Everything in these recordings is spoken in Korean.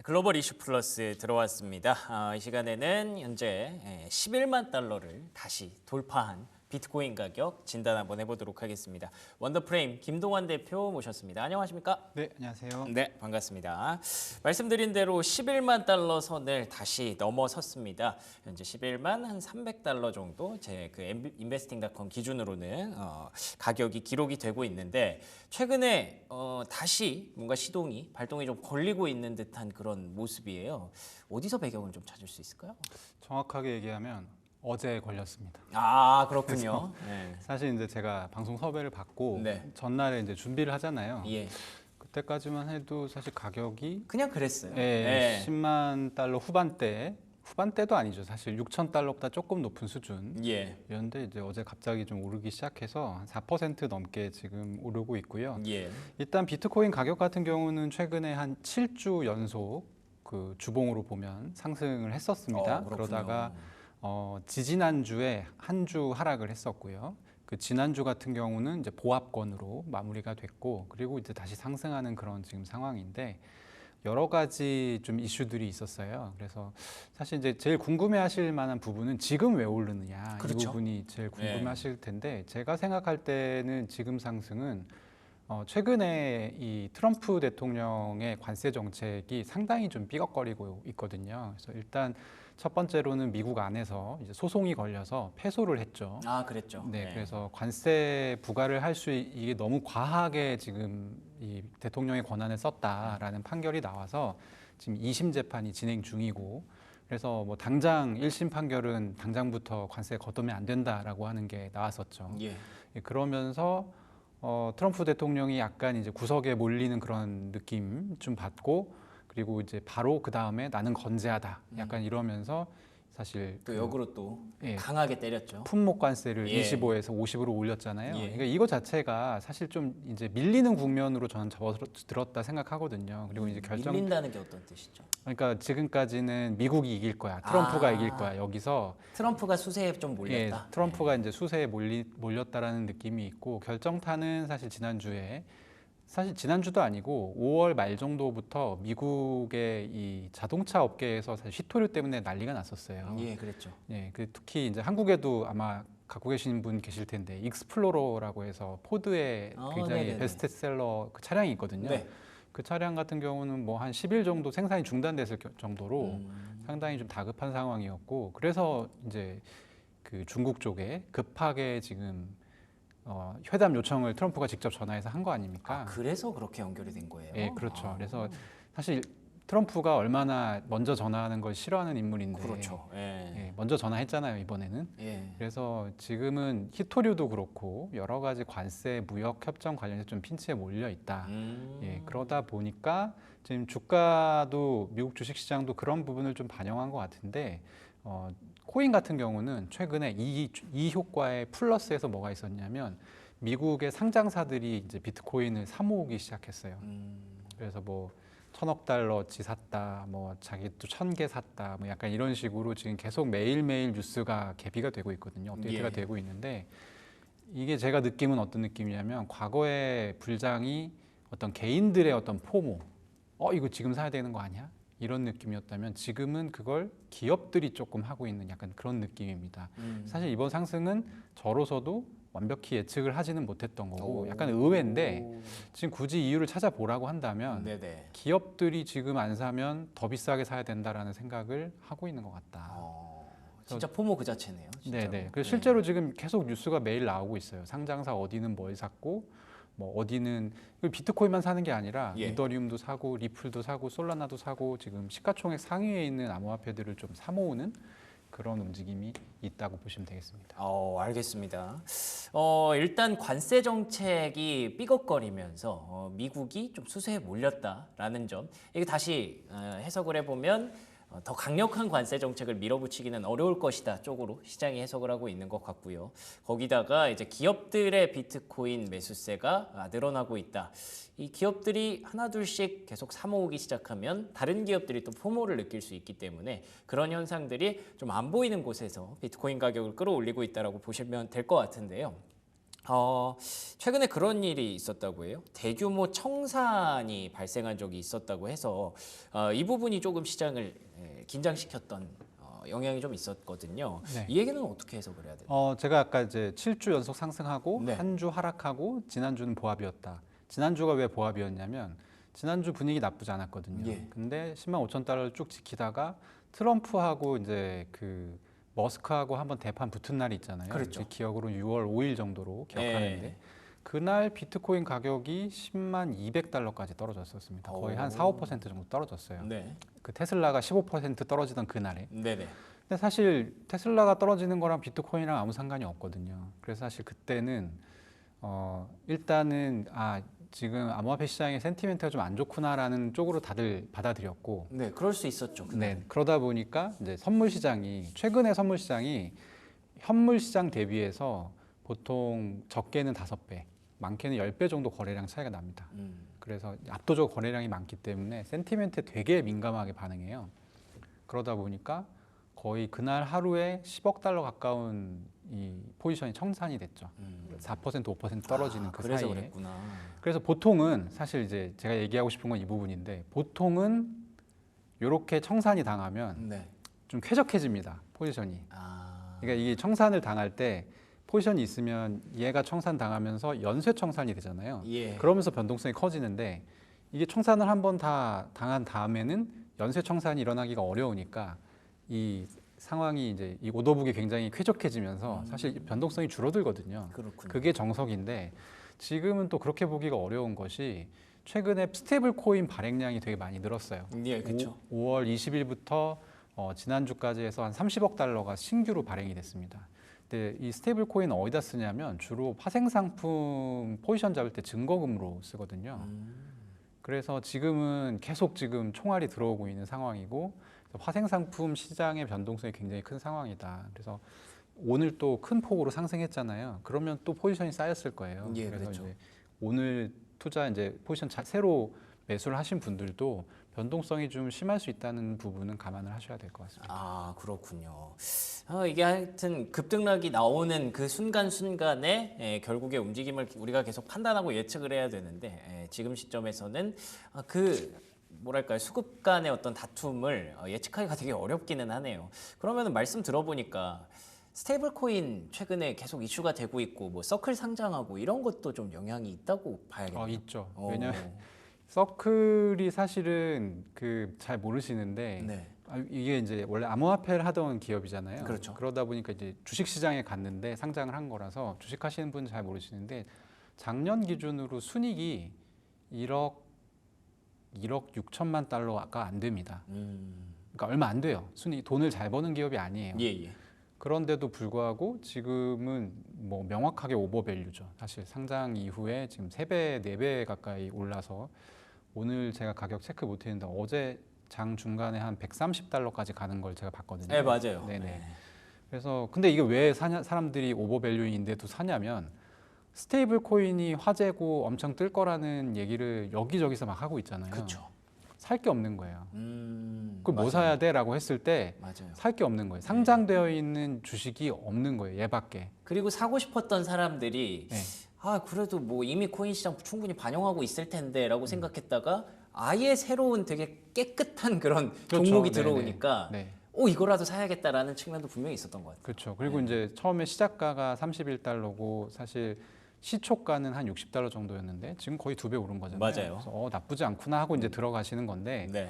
글로벌 이슈 플러스에 들어왔습니다. 이 시간에는 현재 11만 달러를 다시 돌파한 비트코인 가격 진단 한번 해보도록 하겠습니다. 원더프레임 김동환 대표 모셨습니다. 안녕하십니까? 네, 안녕하세요. 네, 반갑습니다. 말씀드린 대로 11만 달러 선을 다시 넘어섰습니다. 현재 11만 한 300달러 정도 제 그 인베스팅닷컴 기준으로는 가격이 기록이 되고 있는데 최근에 다시 뭔가 발동이 좀 걸리고 있는 듯한 그런 모습이에요. 어디서 배경을 좀 찾을 수 있을까요? 정확하게 얘기하면 어제 걸렸습니다. 아, 그렇군요. 네. 사실 이제 제가 방송 섭외를 받고 네. 전날에 이제 준비를 하잖아요. 예. 그때까지만 해도 사실 가격이 그냥 그랬어요. 예, 10만 달러 후반대도 아니죠. 사실 6천 달러보다 조금 높은 예. 수준이었는데 이제 어제 갑자기 좀 오르기 시작해서 한 4% 넘게 지금 오르고 있고요. 예. 일단 비트코인 가격 같은 경우는 최근에 한 7주 연속 그 주봉으로 보면 상승을 했었습니다. 그렇군요. 그러다가 지지난주에 한 주 하락을 했었고요. 그 지난주 같은 경우는 이제 보합권으로 마무리가 됐고, 그리고 이제 다시 상승하는 그런 지금 상황인데 여러 가지 좀 이슈들이 있었어요. 그래서 사실 이제 제일 궁금해하실 만한 부분은 지금 왜 오르느냐, 그렇죠. 이 부분이 제일 궁금해하실 텐데 제가 생각할 때는 지금 상승은 최근에 이 트럼프 대통령의 관세 정책이 상당히 좀 삐걱거리고 있거든요. 그래서 일단 첫 번째로는 미국 안에서 이제 소송이 걸려서 패소를 했죠. 아, 그랬죠. 네, 그래서 관세 부과를 이게 너무 과하게 지금 이 대통령의 권한을 썼다라는 판결이 나와서 지금 2심 재판이 진행 중이고, 그래서 뭐 당장 1심 판결은 당장부터 관세 걷으면 안 된다라고 하는 게 나왔었죠. 예. 그러면서 트럼프 대통령이 약간 이제 구석에 몰리는 그런 느낌 좀 받고, 그리고 이제 바로 그 다음에 나는 건재하다 약간 이러면서 사실 또 역으로 또 예. 강하게 때렸죠. 품목 관세를 예. 25에서 50으로 올렸잖아요. 예. 그러니까 이거 자체가 사실 좀 이제 밀리는 국면으로 저는 접어들었다 생각하거든요. 그리고 이제 밀린다는 게 어떤 뜻이죠? 그러니까 지금까지는 미국이 이길 거야, 트럼프가 이길 거야. 여기서 트럼프가 수세에 좀 몰렸다. 트럼프가 이제 수세에 몰렸다라는 느낌이 있고, 결정타는 사실 지난주도 아니고 5월 말 정도부터 미국의 이 자동차 업계에서 사실 휘토류 때문에 난리가 났었어요. 예, 그랬죠. 예, 특히 이제 한국에도 아마 갖고 계신 분 계실 텐데 익스플로러라고 해서 포드의 굉장히 네네네. 베스트셀러 그 차량이 있거든요. 네. 그 차량 같은 경우는 뭐 한 10일 정도 생산이 중단됐을 정도로 상당히 좀 다급한 상황이었고, 그래서 이제 그 중국 쪽에 급하게 지금 회담 요청을 트럼프가 직접 전화해서 한 거 아닙니까? 아, 그래서 그렇게 연결이 된 거예요? 예, 그렇죠. 그래서 사실 트럼프가 얼마나 먼저 전화하는 걸 싫어하는 인물인데, 그렇죠. 예. 먼저 전화했잖아요, 이번에는. 예. 그래서 지금은 히토류도 그렇고 여러 가지 관세, 무역 협정 관련해서 좀 핀치에 몰려 있다. 그러다 보니까 지금 주가도 미국 주식시장도 그런 부분을 좀 반영한 것 같은데, 코인 같은 경우는 최근에 이 효과의 플러스에서 뭐가 있었냐면 미국의 상장사들이 이제 비트코인을 사모으기 시작했어요. 그래서 뭐 1,000억 달러치 샀다, 뭐 자기 또 1,000개 샀다, 뭐 약간 이런 식으로 지금 계속 매일매일 뉴스가 개비가 되고 있거든요. 업데이트가 되고 있는데, 이게 제가 느낌은 어떤 느낌이냐면 과거의 불장이 어떤 개인들의 어떤 포모, 이거 지금 사야 되는 거 아니야? 이런 느낌이었다면 지금은 그걸 기업들이 조금 하고 있는 약간 그런 느낌입니다. 사실 이번 상승은 저로서도 완벽히 예측을 하지는 못했던 거고 약간 의외인데, 지금 굳이 이유를 찾아보라고 한다면 네네. 기업들이 지금 안 사면 더 비싸게 사야 된다라는 생각을 하고 있는 것 같다. 진짜 포모 그 자체네요. 진짜로. 네네. 그래서 실제로 지금 계속 뉴스가 매일 나오고 있어요. 상장사 어디는 뭘 샀고, 뭐 어디는 비트코인만 사는 게 아니라 이더리움도 사고, 리플도 사고, 솔라나도 사고, 지금 시가총액 상위에 있는 암호화폐들을 좀 사모으는 그런 움직임이 있다고 보시면 되겠습니다. 알겠습니다. 일단 관세 정책이 삐걱거리면서 미국이 좀 수세에 몰렸다라는 점, 이게 다시 해석을 해보면 더 강력한 관세 정책을 밀어붙이기는 어려울 것이다 쪽으로 시장이 해석을 하고 있는 것 같고요. 거기다가 이제 기업들의 비트코인 매수세가 늘어나고 있다. 이 기업들이 하나둘씩 계속 사모으기 시작하면 다른 기업들이 또 포모를 느낄 수 있기 때문에 그런 현상들이 좀 안 보이는 곳에서 비트코인 가격을 끌어올리고 있다라고 보시면 될 것 같은데요. 최근에 그런 일이 있었다고 해요. 대규모 청산이 발생한 적이 있었다고 해서 이 부분이 조금 시장을 긴장시켰던 영향이 좀 있었거든요. 네. 이 얘기는 어떻게 해석을 해야 되나요? 제가 아까 이제 7주 연속 상승하고 네. 한 주 하락하고 지난주는 보합이었다. 지난주가 왜 보합이었냐면 지난주 분위기 나쁘지 않았거든요. 예. 근데 10만 5천 달러를 쭉 지키다가 트럼프하고 이제 그 머스크하고 한번 대판 붙은 날이 있잖아요. 그렇죠. 제 기억으로 6월 5일 정도로 기억하는데 예. 그날 비트코인 가격이 10만 200달러까지 떨어졌었습니다. 거의 한 4, 5% 정도 떨어졌어요. 네. 그 테슬라가 15% 떨어지던 그날에. 네네. 근데 사실 테슬라가 떨어지는 거랑 비트코인이랑 아무 상관이 없거든요. 그래서 사실 그때는 일단은 지금 암호화폐 시장의 센티멘트가 좀 안 좋구나라는 쪽으로 다들 받아들였고, 네, 그럴 수 있었죠. 네, 그러다 보니까 이제 선물 시장이 최근에 선물 시장이 현물 시장 대비해서 보통 적게는 5배, 많게는 10배 정도 거래량 차이가 납니다. 그래서 압도적 거래량이 많기 때문에 센티멘트에 되게 민감하게 반응해요. 그러다 보니까 거의 그날 하루에 10억 달러 가까운 이 포지션이 청산이 됐죠. 4% 5% 떨어지는 그 그래서 사이에. 그랬구나. 그래서 보통은 사실 이제 제가 얘기하고 싶은 건 이 부분인데 보통은 이렇게 청산이 당하면 네. 좀 쾌적해집니다. 포지션이. 아, 그러니까 이게 청산을 당할 때 포지션이 있으면 얘가 청산 당하면서 연쇄 청산이 되잖아요. 예. 그러면서 변동성이 커지는데 이게 청산을 한번 다 당한 다음에는 연쇄 청산이 일어나기가 어려우니까 이 상황이 이제 이 오더북이 굉장히 쾌적해지면서 사실 변동성이 줄어들거든요. 그렇군요. 그게 정석인데 지금은 또 그렇게 보기가 어려운 것이 최근에 스테이블 코인 발행량이 되게 많이 늘었어요. 예, 그렇죠. 5월 20일부터 지난주까지 해서 한 30억 달러가 신규로 발행이 됐습니다. 근데 이 스테이블 코인은 어디다 쓰냐면 주로 파생 상품 포지션 잡을 때 증거금으로 쓰거든요. 그래서 지금은 계속 지금 총알이 들어오고 있는 상황이고 파생 상품 시장의 변동성이 굉장히 큰 상황이다. 그래서 오늘 또 큰 폭으로 상승했잖아요. 그러면 또 포지션이 쌓였을 거예요. 예, 그래서 그렇죠. 이제 오늘 투자 이제 포지션 새로 매수를 하신 분들도 변동성이 좀 심할 수 있다는 부분은 감안을 하셔야 될 것 같습니다. 아, 그렇군요. 이게 하여튼 급등락이 나오는 그 순간순간에 결국의 움직임을 우리가 계속 판단하고 예측을 해야 되는데 지금 시점에서는 뭐랄까요, 수급 간의 어떤 다툼을 예측하기가 되게 어렵기는 하네요. 그러면 말씀 들어보니까 스테이블 코인 최근에 계속 이슈가 되고 있고 뭐 서클 상장하고 이런 것도 좀 영향이 있다고 봐야겠네요. 있죠. 왜냐하면 서클이 사실은 잘 모르시는데 네. 이게 이제 원래 암호화폐를 하던 기업이잖아요. 그렇죠. 그러다 보니까 이제 주식 시장에 갔는데 상장을 한 거라서 주식 하시는 분은 잘 모르시는데 작년 기준으로 순이익이 1억 6천만 달러가 안 됩니다. 그러니까 얼마 안 돼요. 돈을 잘 버는 기업이 아니에요. 예. 그런데도 불구하고 지금은 뭐 명확하게 오버밸류죠. 사실 상장 이후에 지금 3배, 4배 가까이 올라서 오늘 제가 가격 체크 못 했는데 어제 장 중간에 한 130달러까지 가는 걸 제가 봤거든요. 네, 맞아요. 네네. 네. 그래서 근데 이게 왜 사람들이 오버밸류인데도 사냐면 스테이블 코인이 화제고 엄청 뜰 거라는 얘기를 여기저기서 막 하고 있잖아요. 그렇죠. 살 게 없는 거예요. 그걸 뭐 맞아요. 사야 돼라고 했을 때 맞아요. 살 게 없는 거예요. 상장되어 있는 주식이 없는 거예요. 얘밖에. 그리고 사고 싶었던 사람들이 네. 그래도 뭐 이미 코인 시장 충분히 반영하고 있을 텐데라고 생각했다가 아예 새로운 되게 깨끗한 그런 그렇죠. 종목이 네네. 들어오니까 네. 이거라도 사야겠다라는 측면도 분명히 있었던 것 같아요. 그렇죠. 그리고 이제 처음에 시작가가 31달러고 사실 시초가는 한 60달러 정도였는데 지금 거의 2배 오른 거잖아요. 맞아요. 그래서 나쁘지 않구나 하고 이제 들어가시는 건데 네.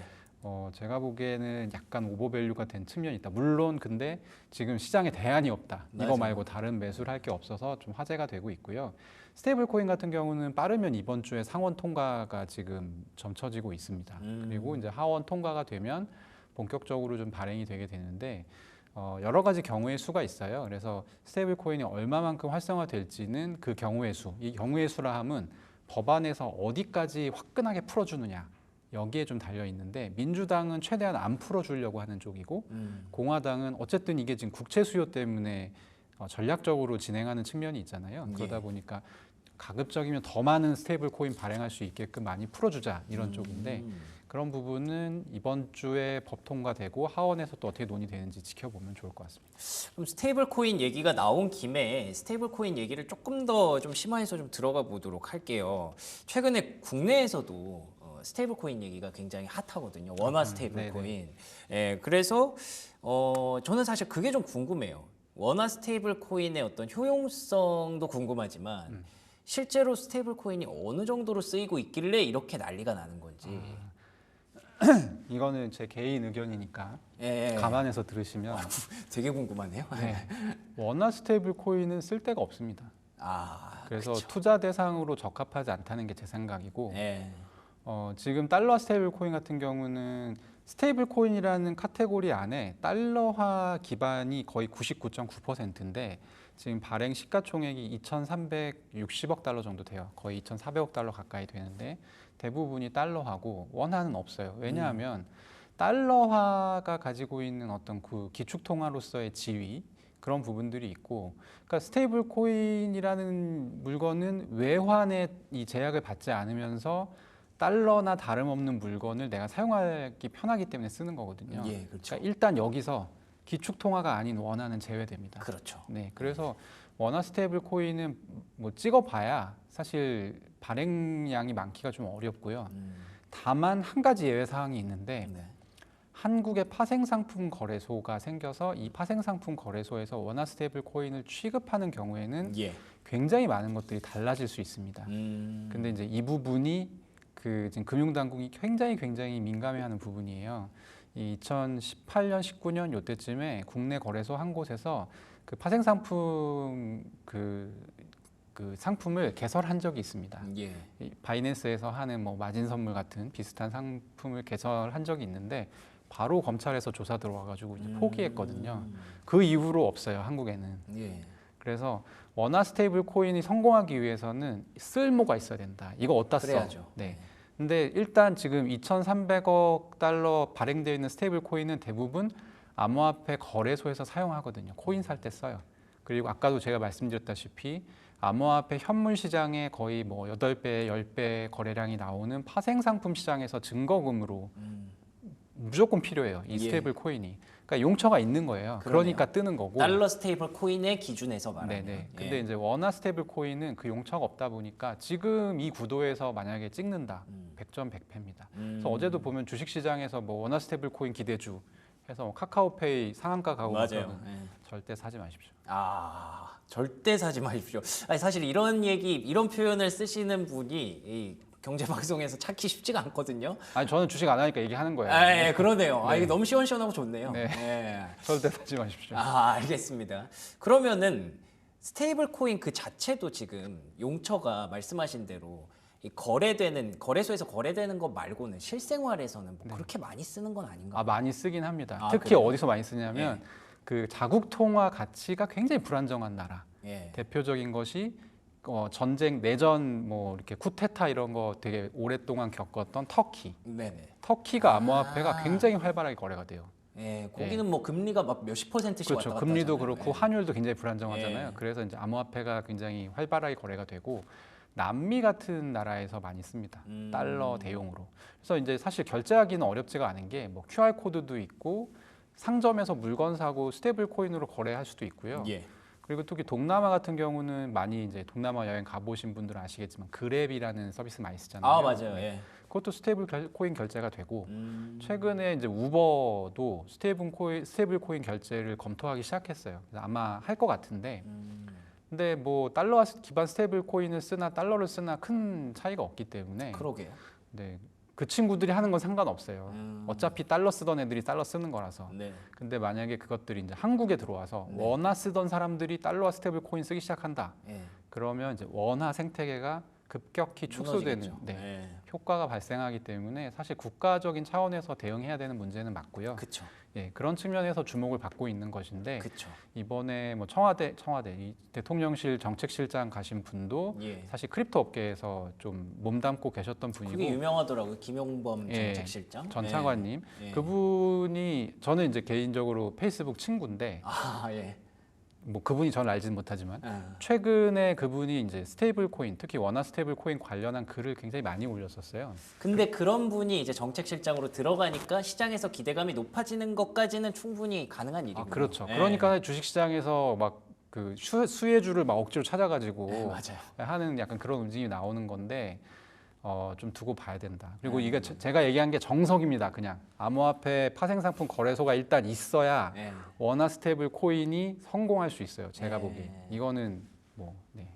제가 보기에는 약간 오버밸류가 된 측면이 있다. 물론 근데 지금 시장에 대안이 없다. 맞아요. 이거 말고 다른 매수를 할 게 없어서 좀 화제가 되고 있고요. 스테이블 코인 같은 경우는 빠르면 이번 주에 상원 통과가 지금 점쳐지고 있습니다. 그리고 이제 하원 통과가 되면 본격적으로 좀 발행이 되게 되는데 여러 가지 경우의 수가 있어요. 그래서 스테이블 코인이 얼마만큼 활성화될지는 그 경우의 수, 이 경우의 수라 함은 법안에서 어디까지 화끈하게 풀어주느냐 여기에 좀 달려 있는데 민주당은 최대한 안 풀어주려고 하는 쪽이고 공화당은 어쨌든 이게 지금 국채 수요 때문에 전략적으로 진행하는 측면이 있잖아요. 그러다 보니까 가급적이면 더 많은 스테이블 코인 발행할 수 있게끔 많이 풀어주자 이런 쪽인데 그런 부분은 이번 주에 법 통과되고 하원에서 또 어떻게 논의되는지 지켜보면 좋을 것 같습니다. 그럼 스테이블 코인 얘기가 나온 김에 스테이블 코인 얘기를 조금 더 좀 심화해서 좀 들어가 보도록 할게요. 최근에 국내에서도 스테이블 코인 얘기가 굉장히 핫하거든요. 원화 스테이블 네네. 코인. 예, 그래서 저는 사실 그게 좀 궁금해요. 원화 스테이블 코인의 어떤 효용성도 궁금하지만 실제로 스테이블 코인이 어느 정도로 쓰이고 있길래 이렇게 난리가 나는 건지. 이거는 제 개인 의견이니까 예, 감안해서 들으시면 되게 궁금하네요. 네, 원화 스테이블 코인은 쓸 데가 없습니다. 아, 그래서 그쵸. 투자 대상으로 적합하지 않다는 게 제 생각이고 예. 지금 달러 스테이블 코인 같은 경우는 스테이블 코인이라는 카테고리 안에 달러화 기반이 거의 99.9%인데 지금 발행 시가총액이 2,360억 달러 정도 돼요. 거의 2,400억 달러 가까이 되는데 대부분이 달러화고 원화는 없어요. 왜냐하면 달러화가 가지고 있는 어떤 그 기축통화로서의 지위 그런 부분들이 있고, 그러니까 스테이블 코인이라는 물건은 외환의 이 제약을 받지 않으면서 달러나 다름없는 물건을 내가 사용하기 편하기 때문에 쓰는 거거든요. 예, 그렇죠. 그러니까 일단 여기서 기축 통화가 아닌 원화는 제외됩니다. 그렇죠. 네, 그래서 원화 스테이블 코인은 뭐 찍어봐야 사실 발행량이 많기가 좀 어렵고요. 다만 한 가지 예외 사항이 있는데 네. 한국의 파생상품 거래소가 생겨서 이 파생상품 거래소에서 원화 스테이블 코인을 취급하는 경우에는 예. 굉장히 많은 것들이 달라질 수 있습니다. 근데 이제 이 부분이 그 지금 금융당국이 굉장히 민감해하는 부분이에요. 이 2018년, 19년 요때쯤에 국내 거래소 한 곳에서 그 파생상품 그 상품을 개설한 적이 있습니다. 예. 이 바이낸스에서 하는 뭐 마진 선물 같은 비슷한 상품을 개설한 적이 있는데 바로 검찰에서 조사 들어와가지고 이제 포기했거든요. 그 이후로 없어요, 한국에는. 예. 그래서 원화 스테이블 코인이 성공하기 위해서는 쓸모가 있어야 된다. 이거 어디다 써? 그래야죠. 네. 근데 일단 지금 2,300억 달러 발행되어 있는 스테이블 코인은 대부분 암호화폐 거래소에서 사용하거든요. 코인 살 때 써요. 그리고 아까도 제가 말씀드렸다시피 암호화폐 현물 시장에 거의 뭐 8배, 10배 거래량이 나오는 파생 상품 시장에서 증거금으로 무조건 필요해요. 이 예. 스테이블 코인이. 그러니까 용처가 있는 거예요. 그러네요. 그러니까 뜨는 거고. 달러 스테이블 코인의 기준에서 말하면. 네네. 예. 근데 이제 원화 스테이블 코인은 그 용처가 없다 보니까 지금 이 구도에서 만약에 찍는다, 100점 100패입니다. 그래서 어제도 보면 주식시장에서 뭐 원화 스테이블 코인 기대주 해서 뭐 카카오페이 상한가 가고 맞아요. 그러면 예. 절대 사지 마십시오. 아, 절대 사지 마십시오. 아니, 사실 이런 얘기, 이런 표현을 쓰시는 분이 이 경제 방송에서 찾기 쉽지가 않거든요. 아니 저는 주식 안 하니까 얘기하는 거예요. 아, 예, 그러네요. 아, 네. 이게 너무 시원시원하고 좋네요. 네. 예. 절대 사지 마십시오. 아, 알겠습니다. 그러면은 스테이블 코인 그 자체도 지금 용처가 말씀하신 대로 이 거래소에서 거래되는 것 말고는 실생활에서는 뭐 그렇게 많이 쓰는 건 아닌가? 아 많이 쓰긴 합니다. 아, 특히 그래요? 어디서 많이 쓰냐면 그 자국 통화 가치가 굉장히 불안정한 나라. 예. 대표적인 것이 전쟁 내전 뭐 이렇게 쿠데타 이런 거 되게 오랫동안 겪었던 터키. 네네. 터키가 암호화폐가 굉장히 활발하게 거래가 돼요. 예, 거기는 뭐 금리가 막 몇십 %씩 그렇죠. 왔다 갔다 금리도 하잖아요. 그렇고 환율도 굉장히 불안정하잖아요. 예. 그래서 이제 암호화폐가 굉장히 활발하게 거래가 되고 남미 같은 나라에서 많이 씁니다. 달러 대용으로. 그래서 이제 사실 결제하기는 어렵지가 않은 게 뭐 QR 코드도 있고 상점에서 물건 사고 스테이블 코인으로 거래할 수도 있고요. 예. 그리고 특히 동남아 같은 경우는 많이 이제 동남아 여행 가보신 분들은 아시겠지만 그랩이라는 서비스 많이 쓰잖아요. 아, 맞아요. 예. 그것도 스테이블 코인 결제가 되고 최근에 이제 우버도 스테이블 코인 결제를 검토하기 시작했어요. 그래서 아마 할 것 같은데 근데 뭐 달러 기반 스테이블 코인을 쓰나 달러를 쓰나 큰 차이가 없기 때문에 그러게요. 네, 그 친구들이 하는 건 상관없어요. 어차피 달러 쓰던 애들이 달러 쓰는 거라서. 네. 근데 만약에 그것들이 이제 한국에 들어와서 네. 원화 쓰던 사람들이 달러와 스테이블 코인 쓰기 시작한다. 예. 그러면 이제 원화 생태계가 급격히 축소되는 무너지겠죠. 네, 예. 효과가 발생하기 때문에 사실 국가적인 차원에서 대응해야 되는 문제는 맞고요. 그쵸. 예, 그런 측면에서 주목을 받고 있는 것인데 그쵸. 이번에 뭐 청와대 이 대통령실 정책실장 가신 분도 예. 사실 크립토 업계에서 좀 몸담고 계셨던 분이고 그게 유명하더라고요. 김용범 예, 정책실장. 전 예. 차관님 예. 그분이 저는 이제 개인적으로 페이스북 친구인데 아, 예. 뭐 그분이 저는 알지는 못하지만 아. 최근에 그분이 이제 스테이블 코인, 특히 원화 스테이블 코인 관련한 글을 굉장히 많이 올렸었어요. 근데 그런 분이 이제 정책실장으로 들어가니까 시장에서 기대감이 높아지는 것까지는 충분히 가능한 일이군요. 그렇죠. 예. 그러니까 주식시장에서 막 그 수혜주를 막 억지로 찾아가지고 네, 맞아요. 하는 약간 그런 움직임이 나오는 건데 좀 두고 봐야 된다. 그리고 네. 이게 제가 얘기한 게 정석입니다. 그냥 암호화폐 파생상품 거래소가 일단 있어야 예. 원화 스테이블 코인이 성공할 수 있어요. 제가 네. 보기에 이거는 뭐 네.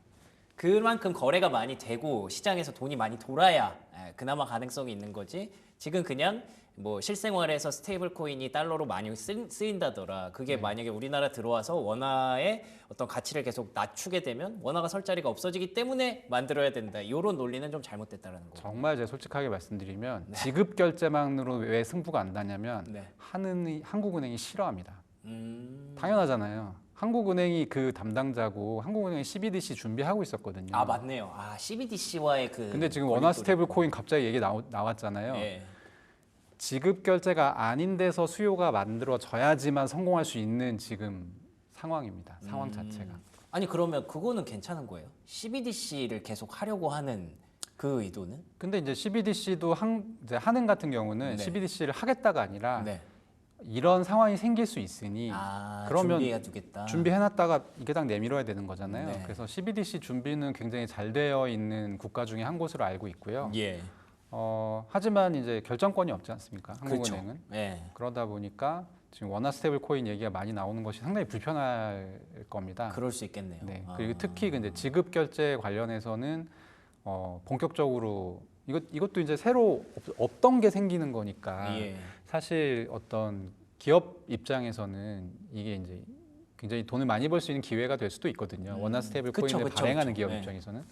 그만큼 거래가 많이 되고 시장에서 돈이 많이 돌아야 그나마 가능성이 있는 거지. 지금 그냥 뭐 실생활에서 스테이블 코인이 달러로 많이 쓰인다더라. 그게 만약에 우리나라 들어와서 원화의 어떤 가치를 계속 낮추게 되면 원화가 설 자리가 없어지기 때문에 만들어야 된다. 이런 논리는 좀 잘못됐다는 거. 정말 제가 솔직하게 말씀드리면 지급 결제망으로 왜 승부가 안 나냐면 네. 한국은행이 싫어합니다. 음. 당연하잖아요. 한국은행이 그 담당자고 한국은행이 CBDC 준비하고 있었거든요. 아 맞네요. 아 CBDC와의 그. 근데 지금 원화 스테이블 코인 갑자기 얘기 나왔잖아요. 예. 지급 결제가 아닌 데서 수요가 만들어져야지만 성공할 수 있는 지금 상황입니다. 상황 자체가. 아니 그러면 그거는 괜찮은 거예요? CBDC를 계속 하려고 하는 그 의도는? 근데 이제 CBDC도 이제 한은 같은 경우는 네. CBDC를 하겠다가 아니라 네. 이런 상황이 생길 수 있으니 그러면 준비해 두겠다. 준비해놨다가 이게 딱 내밀어야 되는 거잖아요. 네. 그래서 CBDC 준비는 굉장히 잘 되어 있는 국가 중에 한 곳으로 알고 있고요. 예. 하지만 이제 결정권이 없지 않습니까? 그렇죠. 한국은행은. 예. 그러다 보니까 지금 원화 스테이블 코인 얘기가 많이 나오는 것이 상당히 불편할 겁니다. 그럴 수 있겠네요. 네. 아. 그리고 특히 근데 지급 결제 관련해서는 본격적으로 이것도 이제 새로 없던 게 생기는 거니까 예. 사실 어떤 기업 입장에서는 이게 이제 굉장히 돈을 많이 벌 수 있는 기회가 될 수도 있거든요. 원화 스테이블 그쵸, 코인을 그쵸, 발행하는 그쵸. 기업 네. 입장에서는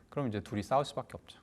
그럼 이제 둘이 싸울 수밖에 없죠.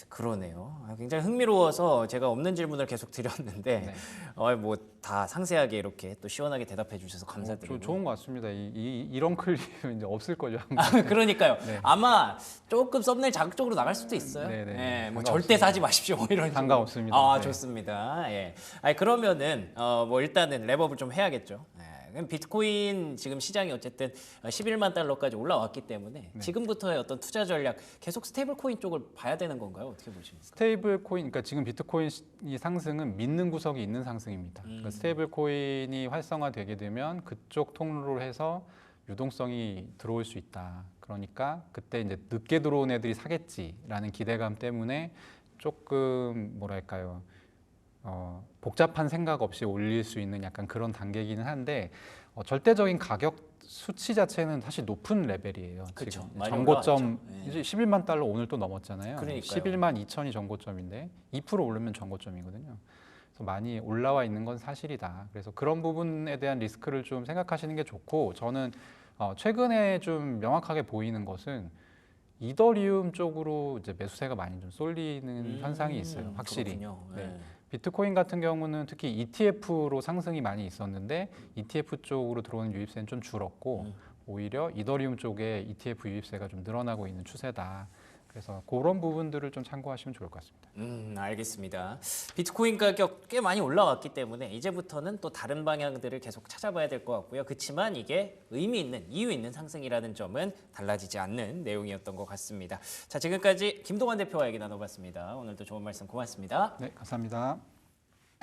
그러네요. 굉장히 흥미로워서 제가 없는 질문을 계속 드렸는데 네. 뭐 다 상세하게 이렇게 또 시원하게 대답해 주셔서 감사드리고. 좋은 것 같습니다. 이런 클립은 이제 없을 걸요. 그러니까요. 네. 아마 조금 썸네일 자극적으로 나갈 수도 있어요. 네네. 예, 뭐 상관없습니다. 절대 사지 마십시오. 뭐 이런 식으로. 상관없습니다. 아, 네. 좋습니다. 예. 아니 그러면은 뭐 일단은 랩업을 좀 해야겠죠. 예. 그럼 비트코인 지금 시장이 어쨌든 11만 달러까지 올라왔기 때문에 네. 지금부터의 어떤 투자 전략 계속 스테이블 코인 쪽을 봐야 되는 건가요? 어떻게 보십니까? 스테이블 코인, 그러니까 지금 비트코인이 상승은 믿는 구석이 있는 상승입니다. 그러니까 스테이블 코인이 활성화되게 되면 그쪽 통로로 해서 유동성이 들어올 수 있다. 그러니까 그때 이제 늦게 들어온 애들이 사겠지라는 기대감 때문에 조금 뭐랄까요, 복잡한 생각 없이 올릴 수 있는 약간 그런 단계이기는 한데 절대적인 가격 수치 자체는 사실 높은 레벨이에요. 그쵸, 지금 많이 정고점 올라왔죠. 네. 이제 11만 달러 오늘 또 넘었잖아요. 그러니까요. 11만 2천이 정고점인데 2% 오르면 정고점이거든요. 그래서 많이 올라와 있는 건 사실이다. 그래서 그런 부분에 대한 리스크를 좀 생각하시는 게 좋고 저는 최근에 좀 명확하게 보이는 것은 이더리움 쪽으로 이제 매수세가 많이 좀 쏠리는 현상이 있어요. 확실히. 그렇군요. 네. 예. 비트코인 같은 경우는 특히 ETF로 상승이 많이 있었는데 ETF 쪽으로 들어오는 유입세는 좀 줄었고 오히려 이더리움 쪽에 ETF 유입세가 좀 늘어나고 있는 추세다. 그래서 그런 부분들을 좀 참고하시면 좋을 것 같습니다. 알겠습니다. 비트코인 가격 꽤 많이 올라왔기 때문에 이제부터는 또 다른 방향들을 계속 찾아봐야 될 것 같고요. 그렇지만 이게 의미 있는, 이유 있는 상승이라는 점은 달라지지 않는 내용이었던 것 같습니다. 자, 지금까지 김동완 대표와 얘기 나눠봤습니다. 오늘도 좋은 말씀 고맙습니다. 네, 감사합니다.